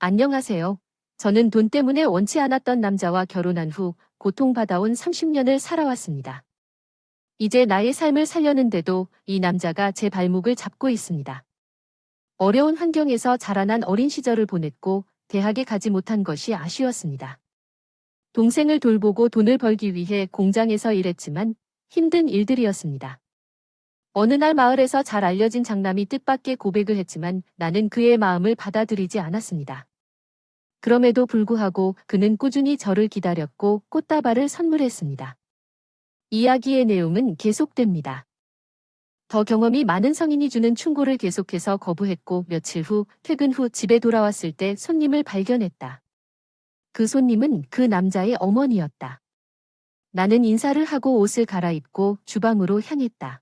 안녕하세요. 저는 돈 때문에 원치 않았던 남자와 결혼한 후 고통받아온 30년을 살아왔습니다. 이제 나의 삶을 살려는데도 이 남자가 제 발목을 잡고 있습니다. 어려운 환경에서 자라난 어린 시절을 보냈고 대학에 가지 못한 것이 아쉬웠습니다. 동생을 돌보고 돈을 벌기 위해 공장에서 일했지만 힘든 일들이었습니다. 어느 날 마을에서 잘 알려진 장남이 뜻밖의 고백을 했지만 나는 그의 마음을 받아들이지 않았습니다. 그럼에도 불구하고 그는 꾸준히 저를 기다렸고 꽃다발을 선물했습니다. 이야기의 내용은 계속됩니다. 더 경험이 많은 성인이 주는 충고를 계속해서 거부했고 며칠 후 퇴근 후 집에 돌아왔을 때 손님을 발견했다. 그 손님은 그 남자의 어머니였다. 나는 인사를 하고 옷을 갈아입고 주방으로 향했다.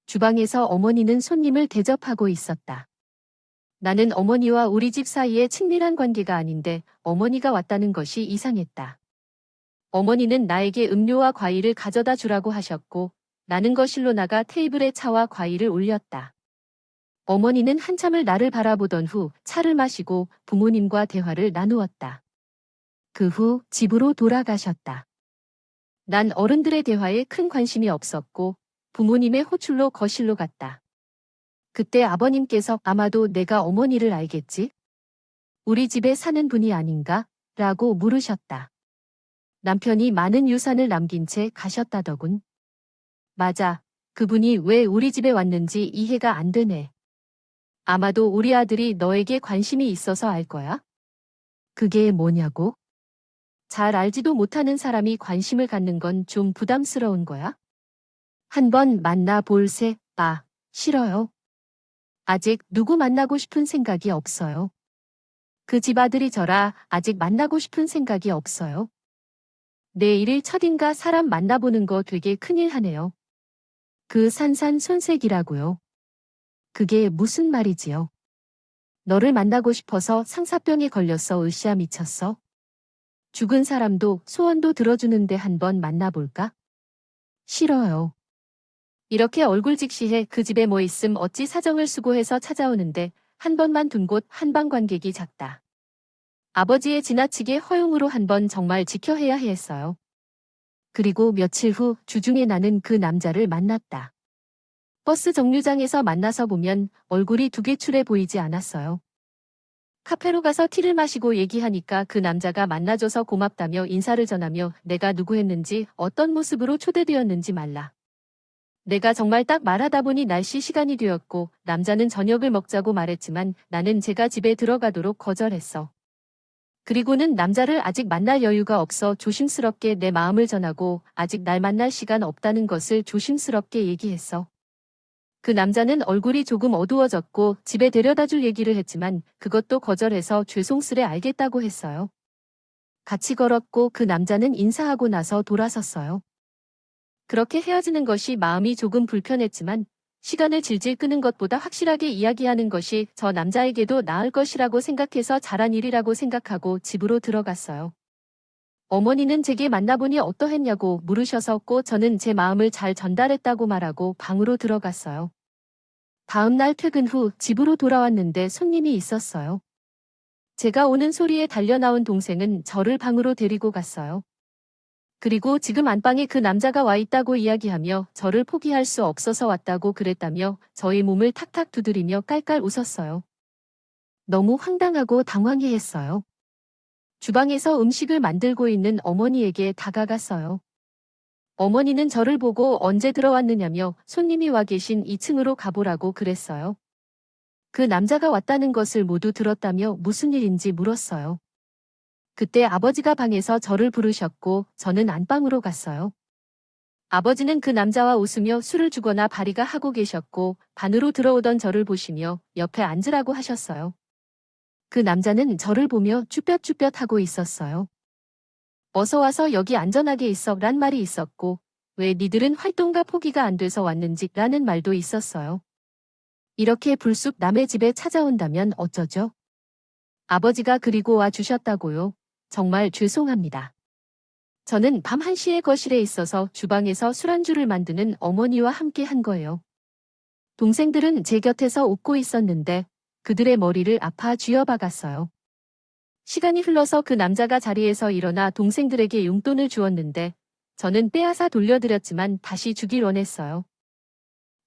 주방에서 어머니는 손님을 대접하고 있었다. 나는 어머니와 우리 집 사이에 친밀한 관계가 아닌데 어머니가 왔다는 것이 이상했다. 어머니는 나에게 음료와 과일을 가져다 주라고 하셨고 나는 거실로 나가 테이블에 차와 과일을 올렸다. 어머니는 한참을 나를 바라보던 후 차를 마시고 부모님과 대화를 나누었다. 그 후 집으로 돌아가셨다. 난 어른들의 대화에 큰 관심이 없었고 부모님의 호출로 거실로 갔다. 그때 아버님께서 아마도 내가 어머니를 알겠지? 우리 집에 사는 분이 아닌가? 라고 물으셨다. 남편이 많은 유산을 남긴 채 가셨다더군. 맞아. 그분이 왜 우리 집에 왔는지 이해가 안 되네. 아마도 우리 아들이 너에게 관심이 있어서 알 거야? 그게 뭐냐고? 잘 알지도 못하는 사람이 관심을 갖는 건 좀 부담스러운 거야? 한번 만나볼세. 싫어요. 아직 누구 만나고 싶은 생각이 없어요. 그 집 아들이 저라 아직 만나고 싶은 생각이 없어요. 내 일일 첫인가 사람 만나보는 거 되게 큰일 하네요. 그 산산손색이라고요. 그게 무슨 말이지요? 너를 만나고 싶어서 상사병에 걸렸어 으쌰 미쳤어? 죽은 사람도 소원도 들어주는데 한번 만나볼까? 싫어요. 이렇게 얼굴 직시해 그 집에 뭐 있음 어찌 사정을 수고해서 찾아오는데 한 번만 둔 곳 한방 관객이 작다. 아버지의 지나치게 허용으로 한 번 정말 지켜해야 했어요. 그리고 며칠 후 주중에 나는 그 남자를 만났다. 버스 정류장에서 만나서 보면 얼굴이 두개출해 보이지 않았어요. 카페로 가서 티를 마시고 얘기하니까 그 남자가 만나줘서 고맙다며 인사를 전하며 내가 누구 했는지 어떤 모습으로 초대되었는지 말라. 내가 정말 딱 말하다 보니 날씨 시간이 되었고 남자는 저녁을 먹자고 말했지만 나는 제가 집에 들어가도록 거절했어. 그리고는 남자를 아직 만날 여유가 없어 조심스럽게 내 마음을 전하고 아직 날 만날 시간 없다는 것을 조심스럽게 얘기했어. 그 남자는 얼굴이 조금 어두워졌고 집에 데려다줄 얘기를 했지만 그것도 거절해서 죄송스레 알겠다고 했어요. 같이 걸었고 그 남자는 인사하고 나서 돌아섰어요. 그렇게 헤어지는 것이 마음이 조금 불편했지만 시간을 질질 끄는 것보다 확실하게 이야기하는 것이 저 남자에게도 나을 것이라고 생각해서 잘한 일이라고 생각하고 집으로 들어갔어요. 어머니는 제게 만나보니 어떠했냐고 물으셔서고 저는 제 마음을 잘 전달했다고 말하고 방으로 들어갔어요. 다음 날 퇴근 후 집으로 돌아왔는데 손님이 있었어요. 제가 오는 소리에 달려나온 동생은 저를 방으로 데리고 갔어요. 그리고 지금 안방에 그 남자가 와 있다고 이야기하며 저를 포기할 수 없어서 왔다고 그랬다며 저의 몸을 탁탁 두드리며 깔깔 웃었어요. 너무 황당하고 당황해했어요. 주방에서 음식을 만들고 있는 어머니에게 다가갔어요. 어머니는 저를 보고 언제 들어왔느냐며 손님이 와 계신 2층으로 가보라고 그랬어요. 그 남자가 왔다는 것을 모두 들었다며 무슨 일인지 물었어요. 그때 아버지가 방에서 저를 부르셨고 저는 안방으로 갔어요. 아버지는 그 남자와 웃으며 술을 주거나 발휘가 하고 계셨고 반으로 들어오던 저를 보시며 옆에 앉으라고 하셨어요. 그 남자는 저를 보며 쭈뼛쭈뼛 하고 있었어요. 어서 와서 여기 안전하게 있어 란 말이 있었고 왜 니들은 활동가 포기가 안 돼서 왔는지 라는 말도 있었어요. 이렇게 불쑥 남의 집에 찾아온다면 어쩌죠? 아버지가 그리고 와 주셨다고요. 정말 죄송합니다. 저는 밤 1시에 거실에 있어서 주방에서 술안주를 만드는 어머니와 함께 한 거예요. 동생들은 제 곁에서 웃고 있었는데 그들의 머리를 아파 쥐어박았어요. 시간이 흘러서 그 남자가 자리에서 일어나 동생들에게 용돈을 주었는데 저는 빼앗아 돌려드렸지만 다시 주길 원했어요.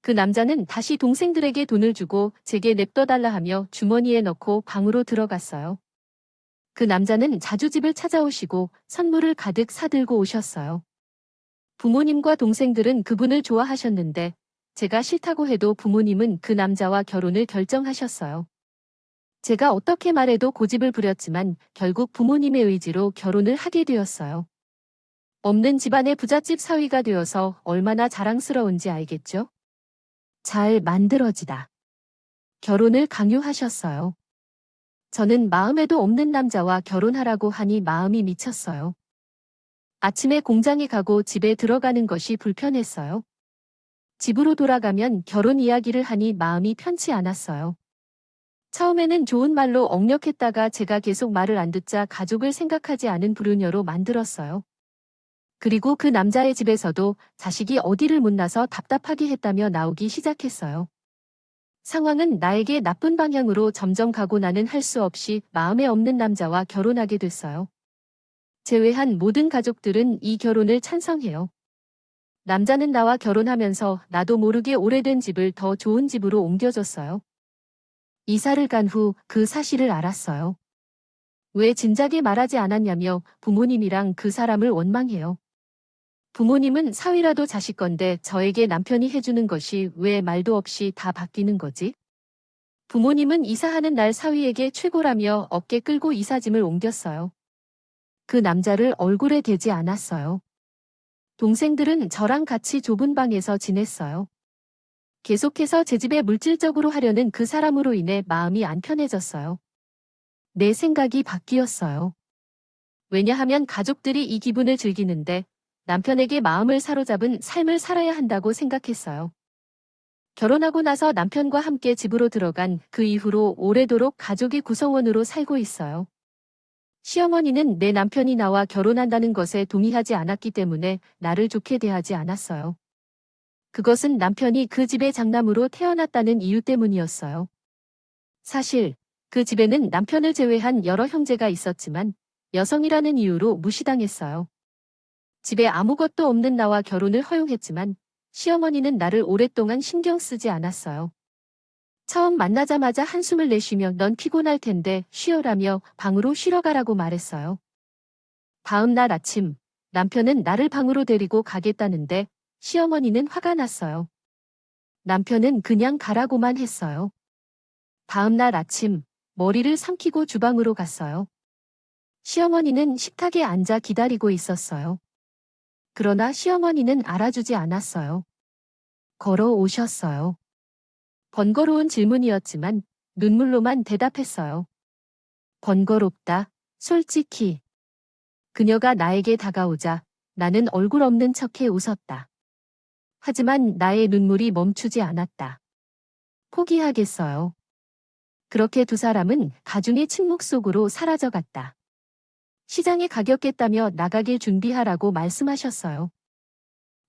그 남자는 다시 동생들에게 돈을 주고 제게 냅둬달라 하며 주머니에 넣고 방으로 들어갔어요. 그 남자는 자주 집을 찾아오시고 선물을 가득 사들고 오셨어요. 부모님과 동생들은 그분을 좋아하셨는데 제가 싫다고 해도 부모님은 그 남자와 결혼을 결정하셨어요. 제가 어떻게 말해도 고집을 부렸지만 결국 부모님의 의지로 결혼을 하게 되었어요. 없는 집안의 부잣집 사위가 되어서 얼마나 자랑스러운지 알겠죠? 잘 만들어지다. 결혼을 강요하셨어요. 저는 마음에도 없는 남자와 결혼하라고 하니 마음이 미쳤어요. 아침에 공장에 가고 집에 들어가는 것이 불편했어요. 집으로 돌아가면 결혼 이야기를 하니 마음이 편치 않았어요. 처음에는 좋은 말로 억력했다가 제가 계속 말을 안 듣자 가족을 생각하지 않은 불효녀로 만들었어요. 그리고 그 남자의 집에서도 자식이 어디를 못나서 답답하게 했다며 나오기 시작했어요. 상황은 나에게 나쁜 방향으로 점점 가고 나는 할 수 없이 마음에 없는 남자와 결혼하게 됐어요. 제외한 모든 가족들은 이 결혼을 찬성해요. 남자는 나와 결혼하면서 나도 모르게 오래된 집을 더 좋은 집으로 옮겨줬어요. 이사를 간 후 그 사실을 알았어요. 왜 진작에 말하지 않았냐며 부모님이랑 그 사람을 원망해요. 부모님은 사위라도 자식 건데 저에게 남편이 해주는 것이 왜 말도 없이 다 바뀌는 거지? 부모님은 이사하는 날 사위에게 최고라며 어깨 끌고 이사짐을 옮겼어요. 그 남자를 얼굴에 대지 않았어요. 동생들은 저랑 같이 좁은 방에서 지냈어요. 계속해서 제 집에 물질적으로 하려는 그 사람으로 인해 마음이 안 편해졌어요. 내 생각이 바뀌었어요. 왜냐하면 가족들이 이 기분을 즐기는데 남편에게 마음을 사로잡은 삶을 살아야 한다고 생각했어요. 결혼하고 나서 남편과 함께 집으로 들어간 그 이후로 오래도록 가족의 구성원으로 살고 있어요. 시어머니는 내 남편이 나와 결혼한다는 것에 동의하지 않았기 때문에 나를 좋게 대하지 않았어요. 그것은 남편이 그 집의 장남으로 태어났다는 이유 때문이었어요. 사실 그 집에는 남편을 제외한 여러 형제가 있었지만 여성이라는 이유로 무시당했어요. 집에 아무것도 없는 나와 결혼을 허용했지만 시어머니는 나를 오랫동안 신경 쓰지 않았어요. 처음 만나자마자 한숨을 내쉬며 넌 피곤할 텐데 쉬어라며 방으로 쉬러 가라고 말했어요. 다음 날 아침 남편은 나를 방으로 데리고 가겠다는데 시어머니는 화가 났어요. 남편은 그냥 가라고만 했어요. 다음 날 아침 머리를 삼키고 주방으로 갔어요. 시어머니는 식탁에 앉아 기다리고 있었어요. 그러나 시어머니는 알아주지 않았어요. 걸어오셨어요. 번거로운 질문이었지만 눈물로만 대답했어요. 번거롭다, 솔직히. 그녀가 나에게 다가오자 나는 얼굴 없는 척해 웃었다. 하지만 나의 눈물이 멈추지 않았다. 포기하겠어요. 그렇게 두 사람은 가중의 침묵 속으로 사라져갔다. 시장에 가겠다며 나가길 준비하라고 말씀하셨어요.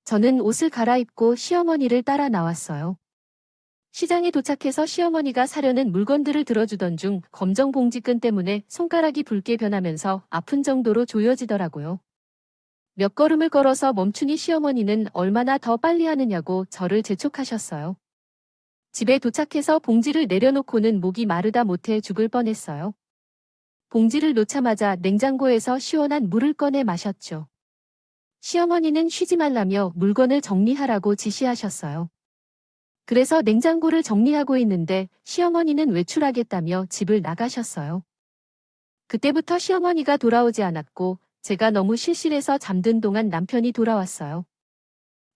저는 옷을 갈아입고 시어머니를 따라 나왔어요. 시장에 도착해서 시어머니가 사려는 물건들을 들어주던 중 검정 봉지끈 때문에 손가락이 붉게 변하면서 아픈 정도로 조여지더라고요. 몇 걸음을 걸어서 멈추니 시어머니는 얼마나 더 빨리 하느냐고 저를 재촉하셨어요. 집에 도착해서 봉지를 내려놓고는 목이 마르다 못해 죽을 뻔했어요. 봉지를 놓자마자 냉장고에서 시원한 물을 꺼내 마셨죠. 시어머니는 쉬지 말라며 물건을 정리하라고 지시하셨어요. 그래서 냉장고를 정리하고 있는데 시어머니는 외출하겠다며 집을 나가셨어요. 그때부터 시어머니가 돌아오지 않았고 제가 너무 실실해서 잠든 동안 남편이 돌아왔어요.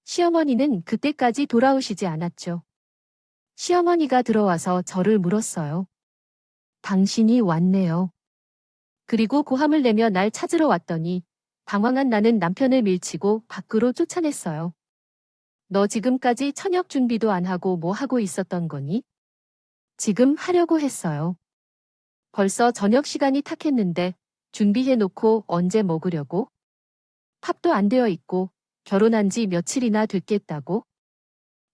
시어머니는 그때까지 돌아오시지 않았죠. 시어머니가 들어와서 저를 물었어요. 당신이 왔네요. 그리고 고함을 내며 날 찾으러 왔더니 당황한 나는 남편을 밀치고 밖으로 쫓아냈어요. 너 지금까지 저녁 준비도 안 하고 뭐 하고 있었던 거니? 지금 하려고 했어요. 벌써 저녁 시간이 탁했는데 준비해놓고 언제 먹으려고? 밥도 안 되어 있고 결혼한 지 며칠이나 됐겠다고?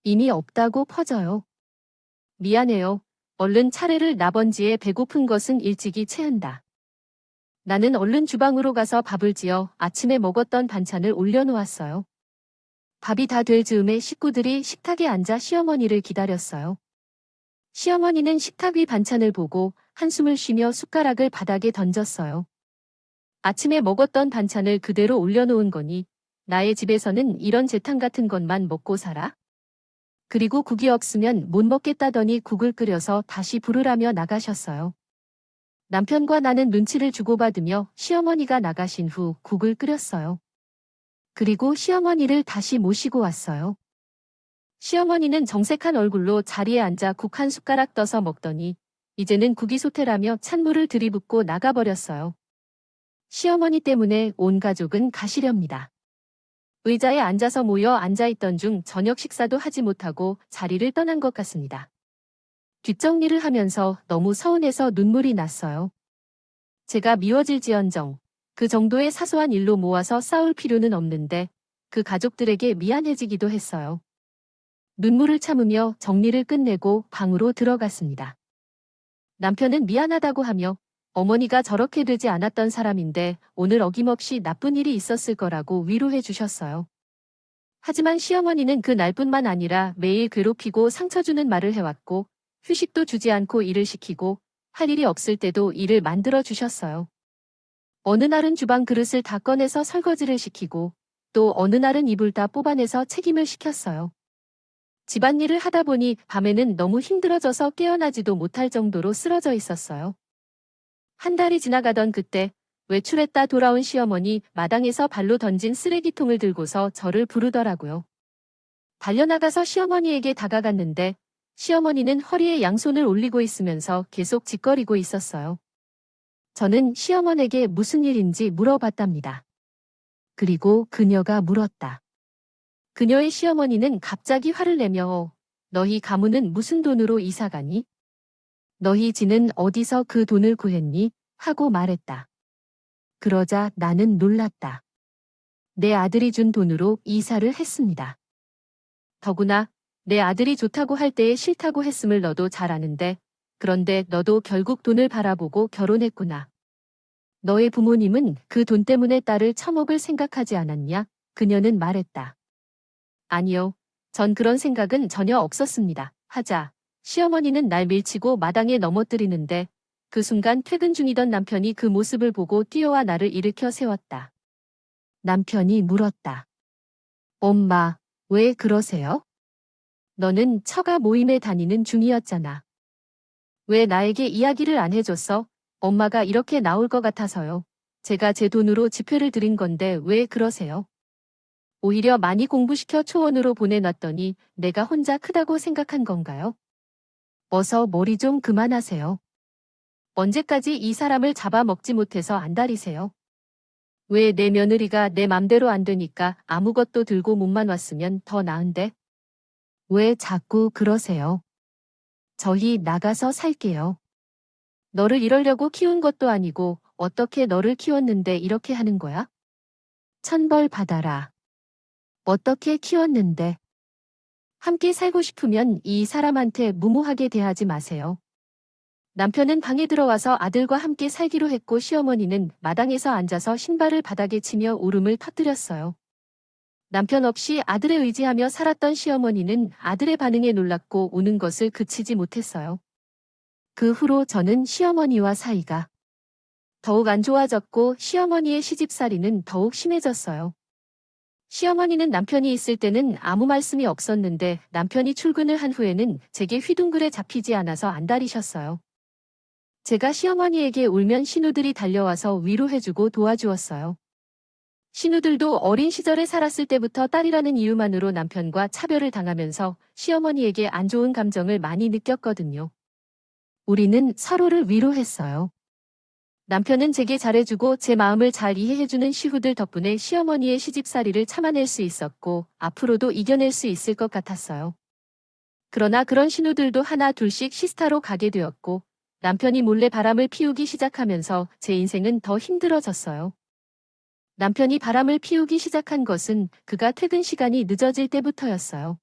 이미 없다고 퍼져요. 미안해요. 얼른 차례를 나번지에 배고픈 것은 일찍이 채운다. 나는 얼른 주방으로 가서 밥을 지어 아침에 먹었던 반찬을 올려놓았어요. 밥이 다 될 즈음에 식구들이 식탁에 앉아 시어머니를 기다렸어요. 시어머니는 식탁 위 반찬을 보고 한숨을 쉬며 숟가락을 바닥에 던졌어요. 아침에 먹었던 반찬을 그대로 올려놓은 거니 나의 집에서는 이런 재탕 같은 것만 먹고 살아? 그리고 국이 없으면 못 먹겠다더니 국을 끓여서 다시 부르라며 나가셨어요. 남편과 나는 눈치를 주고받으며 시어머니가 나가신 후 국을 끓였어요. 그리고 시어머니를 다시 모시고 왔어요. 시어머니는 정색한 얼굴로 자리에 앉아 국 한 숟가락 떠서 먹더니 이제는 국이 소태라며 찬물을 들이붓고 나가버렸어요. 시어머니 때문에 온 가족은 가시렵니다. 의자에 앉아서 모여 앉아있던 중 저녁 식사도 하지 못하고 자리를 떠난 것 같습니다. 뒷정리를 하면서 너무 서운해서 눈물이 났어요. 제가 미워질지언정 그 정도의 사소한 일로 모아서 싸울 필요는 없는데 그 가족들에게 미안해지기도 했어요. 눈물을 참으며 정리를 끝내고 방으로 들어갔습니다. 남편은 미안하다고 하며 어머니가 저렇게 되지 않았던 사람인데 오늘 어김없이 나쁜 일이 있었을 거라고 위로해 주셨어요. 하지만 시어머니는 그 날뿐만 아니라 매일 괴롭히고 상처 주는 말을 해왔고 휴식도 주지 않고 일을 시키고 할 일이 없을 때도 일을 만들어 주셨어요. 어느 날은 주방 그릇을 다 꺼내서 설거지를 시키고 또 어느 날은 이불 다 뽑아내서 책임을 시켰어요. 집안일을 하다 보니 밤에는 너무 힘들어져서 깨어나지도 못할 정도로 쓰러져 있었어요. 한 달이 지나가던 그때 외출했다 돌아온 시어머니 마당에서 발로 던진 쓰레기통을 들고서 저를 부르더라고요. 달려나가서 시어머니에게 다가갔는데 시어머니는 허리에 양손을 올리고 있으면서 계속 짓거리고 있었어요. 저는 시어머니에게 무슨 일인지 물어봤답니다. 그리고 그녀가 물었다. 그녀의 시어머니는 갑자기 화를 내며 너희 가문은 무슨 돈으로 이사 가니? 너희 지는 어디서 그 돈을 구했니? 하고 말했다. 그러자 나는 놀랐다. 내 아들이 준 돈으로 이사를 했습니다. 더구나 내 아들이 좋다고 할 때에 싫다고 했음을 너도 잘 아는데 그런데 너도 결국 돈을 바라보고 결혼했구나. 너의 부모님은 그 돈 때문에 딸을 처먹을 생각하지 않았냐? 그녀는 말했다. 아니요. 전 그런 생각은 전혀 없었습니다. 하자. 시어머니는 날 밀치고 마당에 넘어뜨리는데 그 순간 퇴근 중이던 남편이 그 모습을 보고 뛰어와 나를 일으켜 세웠다. 남편이 물었다. 엄마, 왜 그러세요? 너는 처가 모임에 다니는 중이었잖아. 왜 나에게 이야기를 안 해줬어? 엄마가 이렇게 나올 것 같아서요. 제가 제 돈으로 집회를 드린 건데 왜 그러세요? 오히려 많이 공부시켜 초원으로 보내놨더니 내가 혼자 크다고 생각한 건가요? 어서 머리 좀 그만하세요. 언제까지 이 사람을 잡아먹지 못해서 안달이세요? 왜 내 며느리가 내 맘대로 안 되니까 아무것도 들고 몸만 왔으면 더 나은데? 왜 자꾸 그러세요? 저희 나가서 살게요. 너를 이러려고 키운 것도 아니고 어떻게 너를 키웠는데 이렇게 하는 거야? 천벌 받아라. 어떻게 키웠는데? 함께 살고 싶으면 이 사람한테 무모하게 대하지 마세요. 남편은 방에 들어와서 아들과 함께 살기로 했고 시어머니는 마당에서 앉아서 신발을 바닥에 치며 울음을 터뜨렸어요. 남편 없이 아들에 의지하며 살았던 시어머니는 아들의 반응에 놀랐고 우는 것을 그치지 못했어요. 그 후로 저는 시어머니와 사이가 더욱 안 좋아졌고 시어머니의 시집살이는 더욱 심해졌어요. 시어머니는 남편이 있을 때는 아무 말씀이 없었는데 남편이 출근을 한 후에는 제게 휘둥그레 잡히지 않아서 안달이셨어요. 제가 시어머니에게 울면 신우들이 달려와서 위로해주고 도와주었어요. 신우들도 어린 시절에 살았을 때부터 딸이라는 이유만으로 남편과 차별을 당하면서 시어머니에게 안 좋은 감정을 많이 느꼈거든요. 우리는 서로를 위로했어요. 남편은 제게 잘해주고 제 마음을 잘 이해해주는 시후들 덕분에 시어머니의 시집살이를 참아낼 수 있었고 앞으로도 이겨낼 수 있을 것 같았어요. 그러나 그런 신우들도 하나 둘씩 시스타로 가게 되었고 남편이 몰래 바람을 피우기 시작하면서 제 인생은 더 힘들어졌어요. 남편이 바람을 피우기 시작한 것은 그가 퇴근 시간이 늦어질 때부터였어요.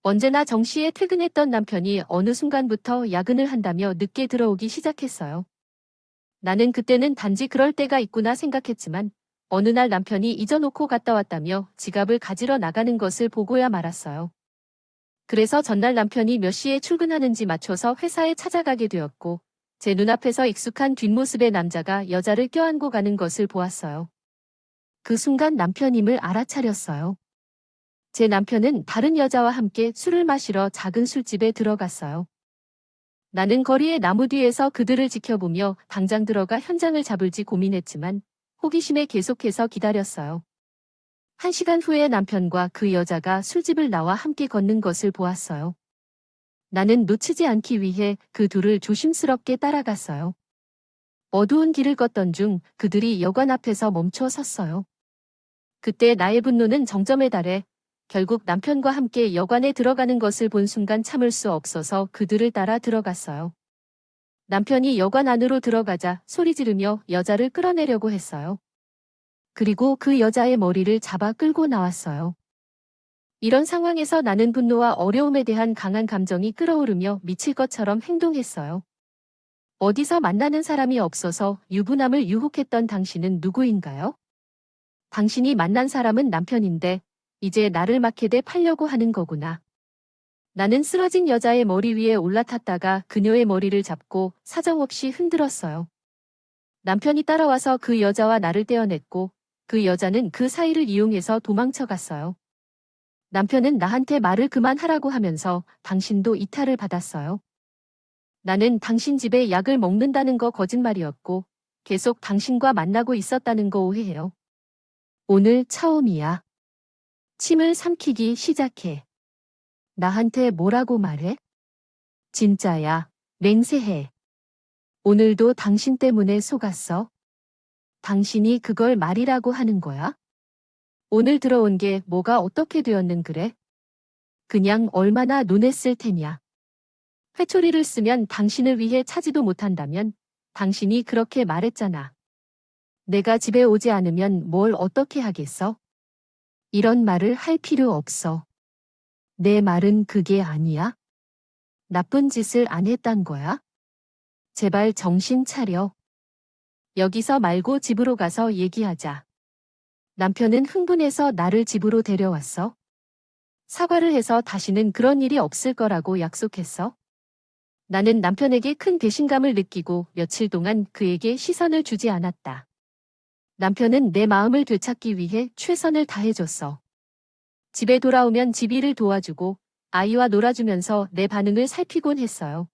언제나 정시에 퇴근했던 남편이 어느 순간부터 야근을 한다며 늦게 들어오기 시작했어요. 나는 그때는 단지 그럴 때가 있구나 생각했지만 어느 날 남편이 잊어놓고 갔다 왔다며 지갑을 가지러 나가는 것을 보고야 말았어요. 그래서 전날 남편이 몇 시에 출근하는지 맞춰서 회사에 찾아가게 되었고 제 눈앞에서 익숙한 뒷모습의 남자가 여자를 껴안고 가는 것을 보았어요. 그 순간 남편임을 알아차렸어요. 제 남편은 다른 여자와 함께 술을 마시러 작은 술집에 들어갔어요. 나는 거리의 나무 뒤에서 그들을 지켜보며 당장 들어가 현장을 잡을지 고민했지만 호기심에 계속해서 기다렸어요. 1시간 후에 남편과 그 여자가 술집을 나와 함께 걷는 것을 보았어요. 나는 놓치지 않기 위해 그 둘을 조심스럽게 따라갔어요. 어두운 길을 걷던 중 그들이 여관 앞에서 멈춰 섰어요. 그때 나의 분노는 정점에 달해 결국 남편과 함께 여관에 들어가는 것을 본 순간 참을 수 없어서 그들을 따라 들어갔어요. 남편이 여관 안으로 들어가자 소리 지르며 여자를 끌어내려고 했어요. 그리고 그 여자의 머리를 잡아 끌고 나왔어요. 이런 상황에서 나는 분노와 어려움에 대한 강한 감정이 끓어오르며 미칠 것처럼 행동했어요. 어디서 만나는 사람이 없어서 유부남을 유혹했던 당신은 누구인가요? 당신이 만난 사람은 남편인데 이제 나를 마켓에 팔려고 하는 거구나. 나는 쓰러진 여자의 머리 위에 올라탔다가 그녀의 머리를 잡고 사정없이 흔들었어요. 남편이 따라와서 그 여자와 나를 떼어냈고 그 여자는 그 사이를 이용해서 도망쳐 갔어요. 남편은 나한테 말을 그만하라고 하면서 당신도 이탈을 받았어요. 나는 당신 집에 약을 먹는다는 거 거짓말이었고 계속 당신과 만나고 있었다는 거 오해해요. 오늘 처음이야. 침을 삼키기 시작해. 나한테 뭐라고 말해? 진짜야. 맹세해. 오늘도 당신 때문에 속았어. 당신이 그걸 말이라고 하는 거야? 오늘 들어온 게 뭐가 어떻게 되었는 그래? 그냥 얼마나 논했을 테냐. 회초리를 쓰면 당신을 위해 차지도 못한다면 당신이 그렇게 말했잖아. 내가 집에 오지 않으면 뭘 어떻게 하겠어? 이런 말을 할 필요 없어. 내 말은 그게 아니야? 나쁜 짓을 안 했단 거야? 제발 정신 차려. 여기서 말고 집으로 가서 얘기하자. 남편은 흥분해서 나를 집으로 데려왔어. 사과를 해서 다시는 그런 일이 없을 거라고 약속했어. 나는 남편에게 큰 배신감을 느끼고 며칠 동안 그에게 시선을 주지 않았다. 남편은 내 마음을 되찾기 위해 최선을 다해줬어. 집에 돌아오면 집일을 도와주고 아이와 놀아주면서 내 반응을 살피곤 했어요.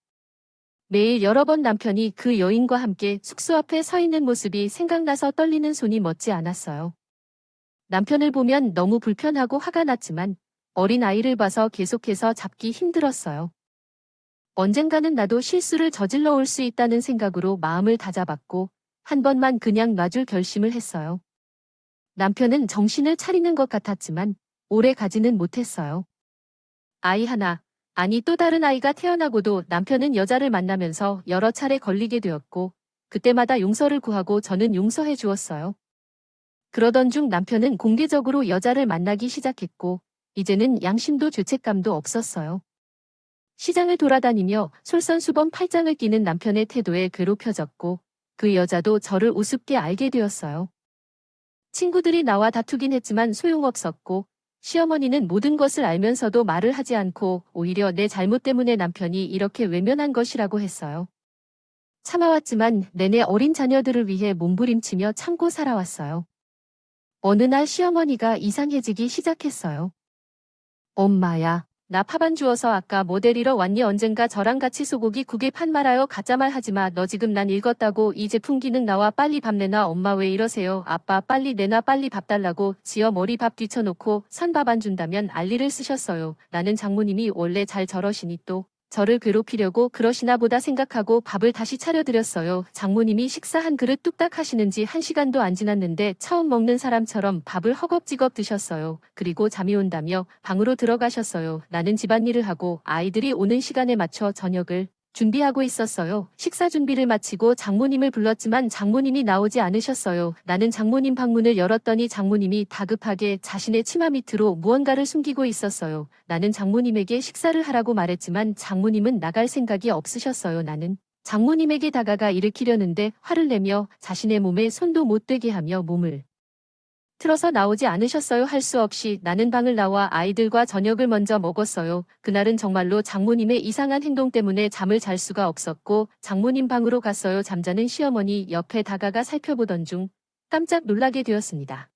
매일 여러 번 남편이 그 여인과 함께 숙소 앞에 서 있는 모습이 생각나서 떨리는 손이 멎지 않았어요. 남편을 보면 너무 불편하고 화가 났지만 어린 아이를 봐서 계속해서 잡기 힘들었어요. 언젠가는 나도 실수를 저질러 올 수 있다는 생각으로 마음을 다잡았고 한 번만 그냥 놔줄 결심을 했어요. 남편은 정신을 차리는 것 같았지만 오래 가지는 못했어요. 아이 하나, 아니 또 다른 아이가 태어나고도 남편은 여자를 만나면서 여러 차례 걸리게 되었고 그때마다 용서를 구하고 저는 용서해 주었어요. 그러던 중 남편은 공개적으로 여자를 만나기 시작했고 이제는 양심도 죄책감도 없었어요. 시장을 돌아다니며 솔선수범 팔짱을 끼는 남편의 태도에 괴롭혀졌고 그 여자도 저를 우습게 알게 되었어요. 친구들이 나와 다투긴 했지만 소용없었고 시어머니는 모든 것을 알면서도 말을 하지 않고 오히려 내 잘못 때문에 남편이 이렇게 외면한 것이라고 했어요. 참아왔지만 내내 어린 자녀들을 위해 몸부림치며 참고 살아왔어요. 어느 날 시어머니가 이상해지기 시작했어요. 엄마야, 나 밥 안 주워서 아까 뭐 데리러 왔니? 언젠가 저랑 같이 소고기 국에 판 말아요. 가짜말 하지마. 너 지금 난 읽었다고. 이 제품 기능 나와. 빨리 밥 내놔. 엄마 왜 이러세요? 아빠 빨리 내놔. 빨리 밥 달라고. 지어 머리 밥 뒤쳐놓고 선 밥 안 준다면 알리를 쓰셨어요. 나는 장모님이 원래 잘 저러시니 또 저를 괴롭히려고 그러시나 보다 생각하고 밥을 다시 차려드렸어요. 장모님이 식사 한 그릇 뚝딱 하시는지 1시간도 안 지났는데 처음 먹는 사람처럼 밥을 허겁지겁 드셨어요. 그리고 잠이 온다며 방으로 들어가셨어요. 나는 집안일을 하고 아이들이 오는 시간에 맞춰 저녁을 준비하고 있었어요. 식사 준비를 마치고 장모님을 불렀지만 장모님이 나오지 않으셨어요. 나는 장모님 방문을 열었더니 장모님이 다급하게 자신의 치마 밑으로 무언가를 숨기고 있었어요. 나는 장모님에게 식사를 하라고 말했지만 장모님은 나갈 생각이 없으셨어요. 나는 장모님에게 다가가 일으키려는데 화를 내며 자신의 몸에 손도 못 대게 하며 몸을 틀어서 나오지 않으셨어요 할 수 없이 나는 방을 나와 아이들과 저녁을 먼저 먹었어요. 그날은 정말로 장모님의 이상한 행동 때문에 잠을 잘 수가 없었고 장모님 방으로 갔어요. 잠자는 시어머니 옆에 다가가 살펴보던 중 깜짝 놀라게 되었습니다.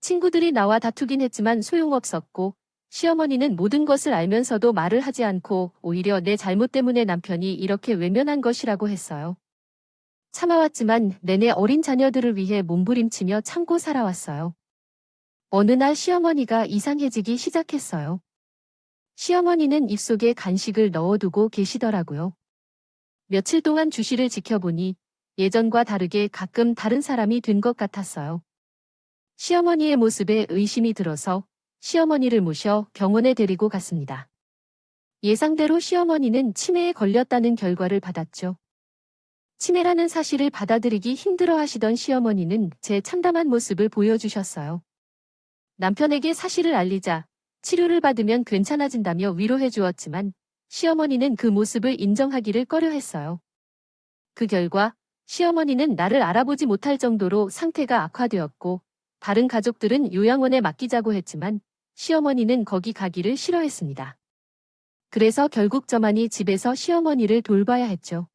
친구들이 나와 다투긴 했지만 소용없었고 시어머니는 모든 것을 알면서도 말을 하지 않고 오히려 내 잘못 때문에 남편이 이렇게 외면한 것이라고 했어요. 참아왔지만 내내 어린 자녀들을 위해 몸부림치며 참고 살아왔어요. 어느 날 시어머니가 이상해지기 시작했어요. 시어머니는 입속에 간식을 넣어두고 계시더라고요. 며칠 동안 주시를 지켜보니 예전과 다르게 가끔 다른 사람이 된 것 같았어요. 시어머니의 모습에 의심이 들어서 시어머니를 모셔 병원에 데리고 갔습니다. 예상대로 시어머니는 치매에 걸렸다는 결과를 받았죠. 치매라는 사실을 받아들이기 힘들어 하시던 시어머니는 제 참담한 모습을 보여주셨어요. 남편에게 사실을 알리자 치료를 받으면 괜찮아진다며 위로해 주었지만 시어머니는 그 모습을 인정하기를 꺼려했어요. 그 결과 시어머니는 나를 알아보지 못할 정도로 상태가 악화되었고 다른 가족들은 요양원에 맡기자고 했지만 시어머니는 거기 가기를 싫어했습니다. 그래서 결국 저만이 집에서 시어머니를 돌봐야 했죠.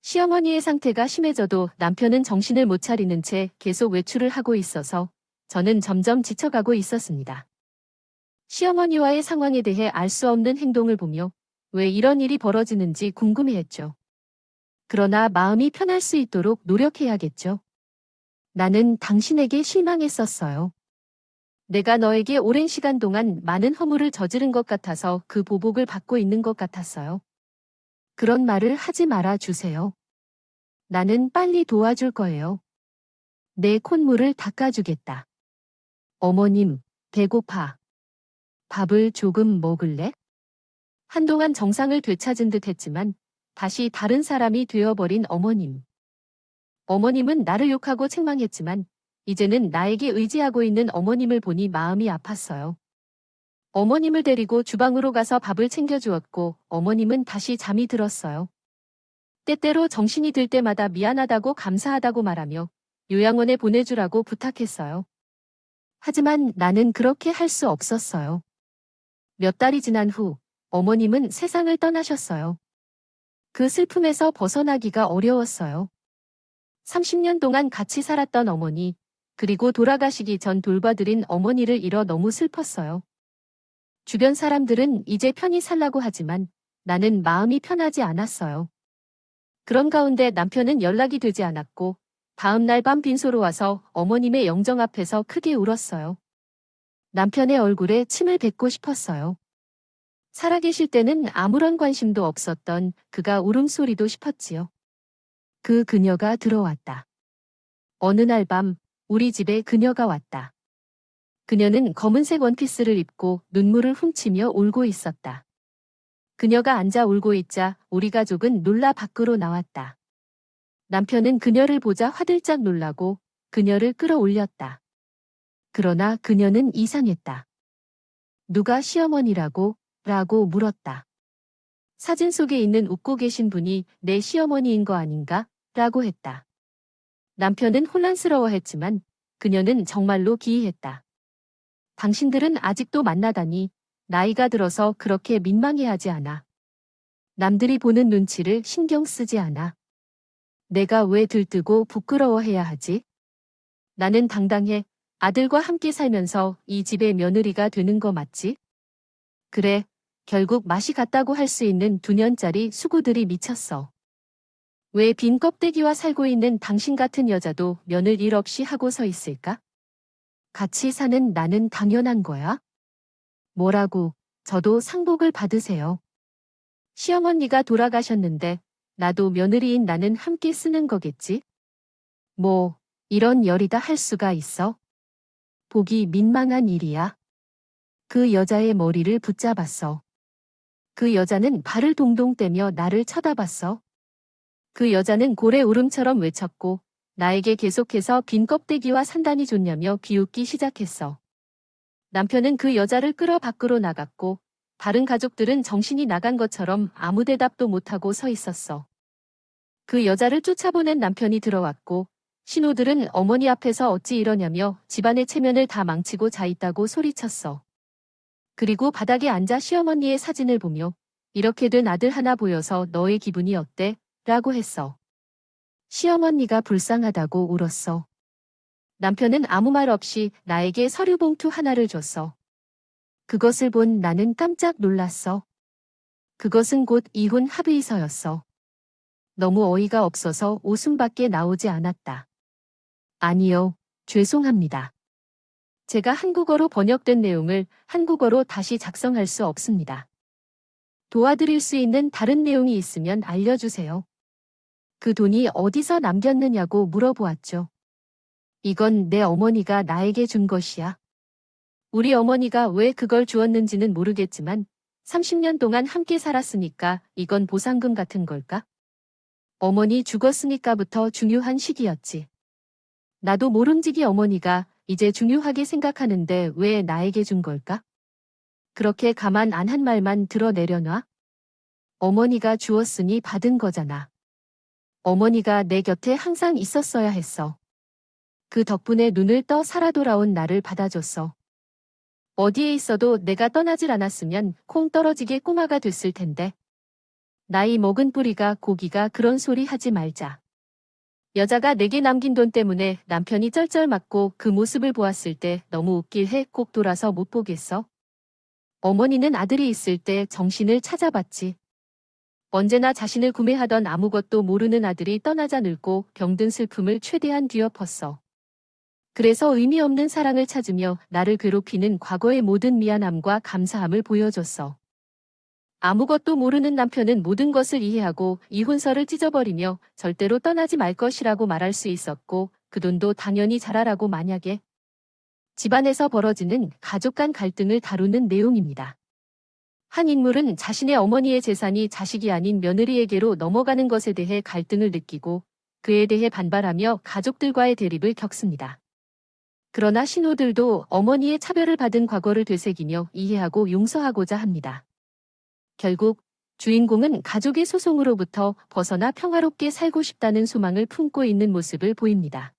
시어머니의 상태가 심해져도 남편은 정신을 못 차리는 채 계속 외출을 하고 있어서 저는 점점 지쳐가고 있었습니다. 시어머니와의 상황에 대해 알 수 없는 행동을 보며 왜 이런 일이 벌어지는지 궁금해했죠. 그러나 마음이 편할 수 있도록 노력해야겠죠. 나는 당신에게 실망했었어요. 내가 너에게 오랜 시간 동안 많은 허물을 저지른 것 같아서 그 보복을 받고 있는 것 같았어요. 그런 말을 하지 말아 주세요. 나는 빨리 도와줄 거예요. 내 콧물을 닦아주겠다. 어머님, 배고파. 밥을 조금 먹을래? 한동안 정상을 되찾은 듯 했지만 다시 다른 사람이 되어버린 어머님. 어머님은 나를 욕하고 책망했지만 이제는 나에게 의지하고 있는 어머님을 보니 마음이 아팠어요. 어머님을 데리고 주방으로 가서 밥을 챙겨주었고 어머님은 다시 잠이 들었어요. 때때로 정신이 들 때마다 미안하다고 감사하다고 말하며 요양원에 보내주라고 부탁했어요. 하지만 나는 그렇게 할 수 없었어요. 몇 달이 지난 후 어머님은 세상을 떠나셨어요. 그 슬픔에서 벗어나기가 어려웠어요. 30년 동안 같이 살았던 어머니, 그리고 돌아가시기 전 돌봐드린 어머니를 잃어 너무 슬펐어요. 주변 사람들은 이제 편히 살라고 하지만 나는 마음이 편하지 않았어요. 그런 가운데 남편은 연락이 되지 않았고 다음 날 밤 빈소로 와서 어머님의 영정 앞에서 크게 울었어요. 남편의 얼굴에 침을 뱉고 싶었어요. 살아계실 때는 아무런 관심도 없었던 그가 울음소리도 싶었지요. 그 그녀가 들어왔다. 어느 날 밤 우리 집에 그녀가 왔다. 그녀는 검은색 원피스를 입고 눈물을 훔치며 울고 있었다. 그녀가 앉아 울고 있자 우리 가족은 놀라 밖으로 나왔다. 남편은 그녀를 보자 화들짝 놀라고 그녀를 끌어올렸다. 그러나 그녀는 이상했다. 누가 시어머니라고? 라고 물었다. 사진 속에 있는 웃고 계신 분이 내 시어머니인 거 아닌가? 라고 했다. 남편은 혼란스러워했지만 그녀는 정말로 기이했다. 당신들은 아직도 만나다니 나이가 들어서 그렇게 민망해하지 않아. 남들이 보는 눈치를 신경 쓰지 않아. 내가 왜 들뜨고 부끄러워해야 하지? 나는 당당해. 아들과 함께 살면서 이 집의 며느리가 되는 거 맞지? 그래, 결국 맛이 갔다고 할 수 있는 2년짜리 수고들이 미쳤어. 왜 빈 껍데기와 살고 있는 당신 같은 여자도 며느리 일 없이 하고 서 있을까? 같이 사는 나는 당연한 거야? 뭐라고, 저도 상복을 받으세요. 시어머니가 돌아가셨는데 나도 며느리인 나는 함께 쓰는 거겠지? 뭐, 이런 열이다 할 수가 있어? 보기 민망한 일이야. 그 여자의 머리를 붙잡았어. 그 여자는 발을 동동 떼며 나를 쳐다봤어. 그 여자는 고래 울음처럼 외쳤고 나에게 계속해서 빈 껍데기와 산단이 좋냐며 비웃기 시작했어. 남편은 그 여자를 끌어 밖으로 나갔고 다른 가족들은 정신이 나간 것처럼 아무 대답도 못하고 서 있었어. 그 여자를 쫓아보낸 남편이 들어왔고 신호들은 어머니 앞에서 어찌 이러냐며 집안의 체면을 다 망치고 자있다고 소리쳤어. 그리고 바닥에 앉아 시어머니의 사진을 보며 이렇게 된 아들 하나 보여서 너의 기분이 어때? 라고 했어. 시어머니가 불쌍하다고 울었어. 남편은 아무 말 없이 나에게 서류 봉투 하나를 줬어. 그것을 본 나는 깜짝 놀랐어. 그것은 곧 이혼 합의서였어. 너무 어이가 없어서 웃음밖에 나오지 않았다. 아니요, 죄송합니다. 제가 한국어로 번역된 내용을 한국어로 다시 작성할 수 없습니다. 도와드릴 수 있는 다른 내용이 있으면 알려주세요. 그 돈이 어디서 남겼느냐고 물어보았죠. 이건 내 어머니가 나에게 준 것이야. 우리 어머니가 왜 그걸 주었는지는 모르겠지만 30년 동안 함께 살았으니까 이건 보상금 같은 걸까? 어머니 죽었으니까부터 중요한 시기였지. 나도 모름지기 어머니가 이제 중요하게 생각하는데 왜 나에게 준 걸까? 그렇게 가만 안 한 말만 들어 내려놔? 어머니가 주었으니 받은 거잖아. 어머니가 내 곁에 항상 있었어야 했어. 그 덕분에 눈을 떠 살아 돌아온 나를 받아줬어. 어디에 있어도 내가 떠나질 않았으면 콩 떨어지게 꼬마가 됐을 텐데. 나이 먹은 뿌리가 고기가 그런 소리 하지 말자. 여자가 내게 남긴 돈 때문에 남편이 쩔쩔 맞고 그 모습을 보았을 때 너무 웃길 해 꼭 돌아서 못 보겠어? 어머니는 아들이 있을 때 정신을 찾아봤지. 언제나 자신을 구매하던 아무것도 모르는 아들이 떠나자 늙고 병든 슬픔을 최대한 뒤엎었어. 그래서 의미 없는 사랑을 찾으며 나를 괴롭히는 과거의 모든 미안함과 감사함을 보여줬어. 아무것도 모르는 남편은 모든 것을 이해하고 이혼서를 찢어버리며 절대로 떠나지 말 것이라고 말할 수 있었고 그 돈도 당연히 잘하라고 만약에 집안에서 벌어지는 가족 간 갈등을 다루는 내용입니다. 한 인물은 자신의 어머니의 재산이 자식이 아닌 며느리에게로 넘어가는 것에 대해 갈등을 느끼고 그에 대해 반발하며 가족들과의 대립을 겪습니다. 그러나 신호들도 어머니의 차별을 받은 과거를 되새기며 이해하고 용서하고자 합니다. 결국 주인공은 가족의 소송으로부터 벗어나 평화롭게 살고 싶다는 소망을 품고 있는 모습을 보입니다.